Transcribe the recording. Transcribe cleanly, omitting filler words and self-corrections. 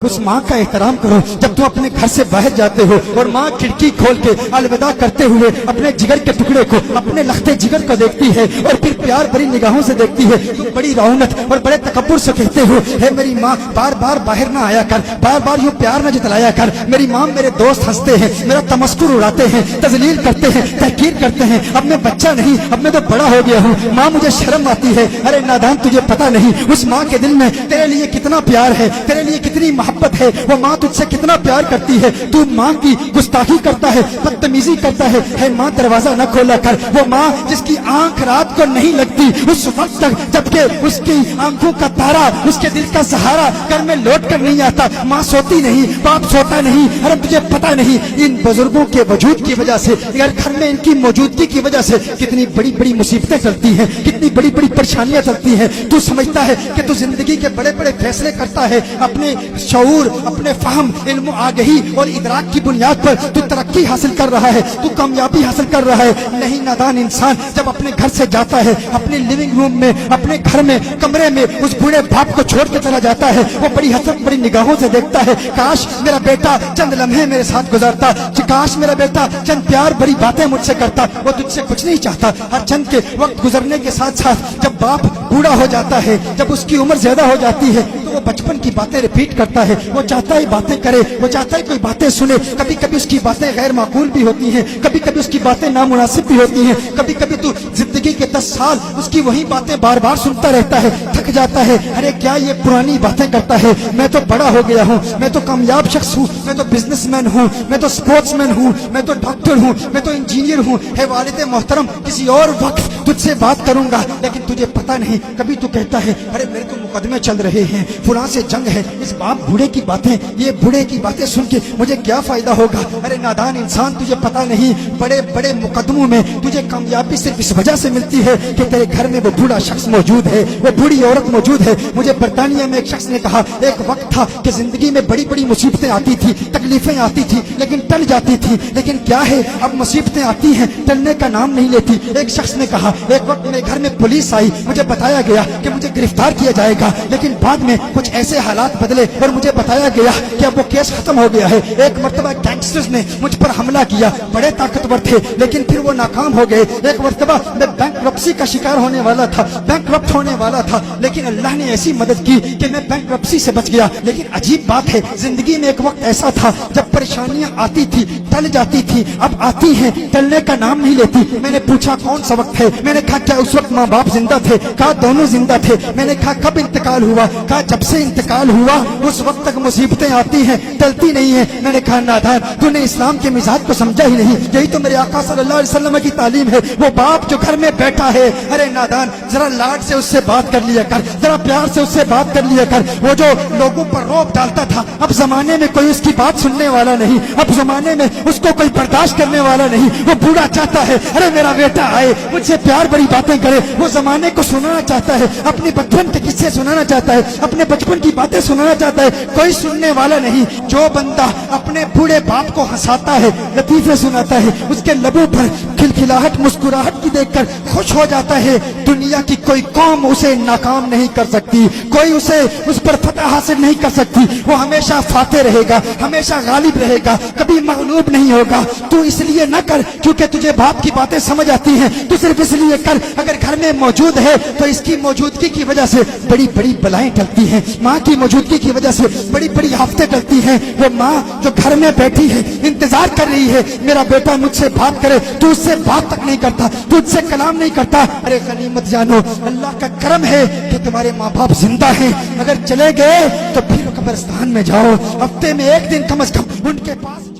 उस माँ का एहतराम करो जब तुम अपने घर से बाहर जाते हो और माँ खिड़की खोल के अलविदा करते हुए अपने जिगर के टुकड़े को, अपने लखते जिगर को देखती है और फिर प्यार भरी निगाहों से देखती है। तुम बड़ी रौनक और बड़े तकब्बुर से कहते हो, है मेरी माँ बार बार बाहर ना आया कर, बार बार यूँ प्यार न जतलाया कर। मेरी माँ, मेरे दोस्त हंसते हैं, मेरा तमस्कुर उड़ाते हैं, तजलील करते हैं, तहकीर करते हैं। अब मैं बच्चा नहीं, अब मैं तो बड़ा हो गया हूँ। माँ मुझे शर्म आती है। अरे नादान, तुझे पता नहीं उस माँ के दिल में तेरे लिए कितना प्यार है, तेरे लिए कितनी मोहब्बत है। वो माँ तुझसे कितना प्यार करती है। तू माँ की गुस्ताखी करता है, बदतमीजी करता है माँ दरवाजा न खोला कर। वो माँ जिसकी आंख रात को नहीं लगती उस वक्त तक जबकि उसकी आंखों का तारा, उसके दिल का सहारा घर में लौट कर नहीं आता। माँ सोती नहीं, बाप सोता नहीं। अरे तुझे पता नहीं इन बुजुर्गों के वजूद की वजह से, घर में इनकी मौजूदगी की वजह से कितनी बड़ी बड़ी मुसीबतें चलती हैं, कितनी बड़ी बड़ी परेशानियां चलती हैं। तू समझता है कि तू जिंदगी के बड़े बड़े फैसले करता है अपने शऊर, अपने फहम, इल्म, आगही और इदराक की बुनियाद पर तू तरक्की हासिल कर रहा है, तू कामयाबी हासिल कर रहा है। नहीं, नादान इंसान जब अपने घर से जाता है, अपने लिविंग रूम में, अपने घर में, कमरे में उस बूढ़े बाप को छोड़ के चला जाता है, वो बड़ी हसरत बड़ी निगाहों से देखता है, काश मेरा बेटा चंद लम्हे मेरे साथ गुजारता, काश मेरा बेटा चंद प्यार भरी बातें मुझसे करता। वो तुझसे कुछ नहीं चाहता। हर चंद के वक्त गुजरने के साथ साथ जब बाप बूढ़ा हो जाता है, जब उसकी उम्र ज्यादा हो जाती है, तो वो बचपन की बातें रिपीट करता है। वो चाहता है बातें करे, वो चाहता है कोई बातें सुने। कभी कभी उसकी बातें गैर माकूल भी होती हैं, कभी कभी उसकी बातें नामुनासिब भी होती हैं। कभी कभी तो जिंदगी के 10 साल उसकी वही बातें बार बार सुनता रहता है, थक जाता है। अरे क्या ये पुरानी बातें करता है? मैं तो बड़ा हो गया हूँ, मैं तो कामयाब शख्स हूँ, मैं तो बिजनेसमैन हूँ, मैं तो स्पोर्ट्समैन हूँ, मैं तो डॉक्टर हूँ, मैं तो इंजीनियर हूँ। है वालिद मोहतरम, किसी और वक्त तुझसे बात करूंगा, लेकिन तुझे पता नहीं। कभी तू कहता है, अरे मेरे तो मुकदमे चल रहे हैं, फुलां से जंग है, इस बाप बूढ़े की बातें, ये बूढ़े की बातें सुन के मुझे क्या फायदा होगा। अरे नादान इंसान, तुझे पता नहीं बड़े बड़े मुकदमों में तुझे कामयाबी सिर्फ इस वजह से मिलती है कि तेरे घर में वो बूढ़ा शख्स मौजूद है, वो बूढ़ी औरत मौजूद है। मुझे बरतानिया में एक शख्स ने कहा, एक वक्त था कि जिंदगी में बड़ी बड़ी मुसीबतें आती थी, तकलीफें आती थी, लेकिन टल जाती थी। लेकिन क्या है, अब मुसीबतें आती हैं, टलने का नाम नहीं लेती। एक शख्स ने कहा, एक वक्त मेरे घर में पुलिस आई, मुझे बताया गया कि मुझे गिरफ्तार किया जाएगा, लेकिन बाद में कुछ ऐसे हालात बदले और मुझे बताया गया कि अब वो केस खत्म हो गया है। एक मर्तबा गैंगस्टर्स ने मुझ पर हमला किया, बड़े ताकतवर थे, लेकिन फिर वो नाकाम हो गए। एक मर्तबा मैं बैंकरप्सी का शिकार होने वाला था, बैंकरप्ट होने वाला था, लेकिन अल्लाह ने ऐसी मदद की कि मैं बैंकरप्सी से बच गया। लेकिन अजीब बात है, जिंदगी में एक वक्त ऐसा था जब परेशानियां आती थी, टल जाती थी, अब आती हैं, टलने का नाम नहीं लेती। मैंने पूछा कौन सा वक्त है? मैंने कहा क्या उस वक्त माँ बाप जिंदा थे? कहा दोनों जिंदा थे। मैंने कहा कब इंतकाल हुआ? कहा जब से इंतकाल हुआ उस वक्त तक मुसीबतें आती हैं, टलती नहीं है। मैंने कहा नादान, तूने इस्लाम के मिजाज को समझा ही नहीं। यही तो मेरे आका सल्लल्लाहु अलैहि वसल्लम की तालीम है। वो बाप जो घर में बैठा है, अरे नादान जरा लाड से उससे बात कर लिया कर, जरा प्यार से उससे बात कर लिया कर। वो जो लोगों पर रौब डालता था, अब जमाने में कोई उसकी बात सुनने वाला नहीं, अब जमाने में उसको कोई बर्दाश्त करने वाला नहीं। वो बूढ़ा चाहता है, अरे मेरा बेटा आए, मुझसे प्यार भरी बातें करे। वो जमाने को सुनाना चाहता है, अपने बचपन के किस्से सुनाना चाहता है, अपने बचपन की बातें सुनाना चाहता है, कोई सुनने वाला नहीं। जो बंदा अपने बूढ़े बाप को हंसाता है, लतीफे सुनाता है, उसके लबों पर खिलखिलाहट, मुस्कुराहट की देखकर खुश हो जाता है, दुनिया की कोई कौम उसे नाकाम नहीं कर सकती, कोई उसे उस पर फतह हासिल नहीं कर सकती। वो हमेशा फाते रहेगा, हमेशा गालिब रहेगा, कभी मगलूब नहीं होगा। तू इसलिए न कर क्योंकि तुझे बाप की बातें समझ आती हैं, तू सिर्फ इसलिए कर अगर घर में मौजूद है तो इसकी मौजूदगी की वजह से बड़ी बड़ी बलाएं टलती हैं, माँ की मौजूदगी की वजह से बड़ी बड़ी आफतें टलती हैं। वो माँ जो घर में बैठी है, इंतजार कर रही है मेरा बेटा मुझसे बात करे, तू उससे बात तक नहीं करता, तू उससे कलाम नहीं करता। अरे गनीमत जानो, अल्लाह का करम है कि तुम्हारे माँ बाप जिंदा हैं। अगर चले गए तो फिर कब्रिस्तान में जाओ, हफ्ते में एक दिन कम से कम उनके पास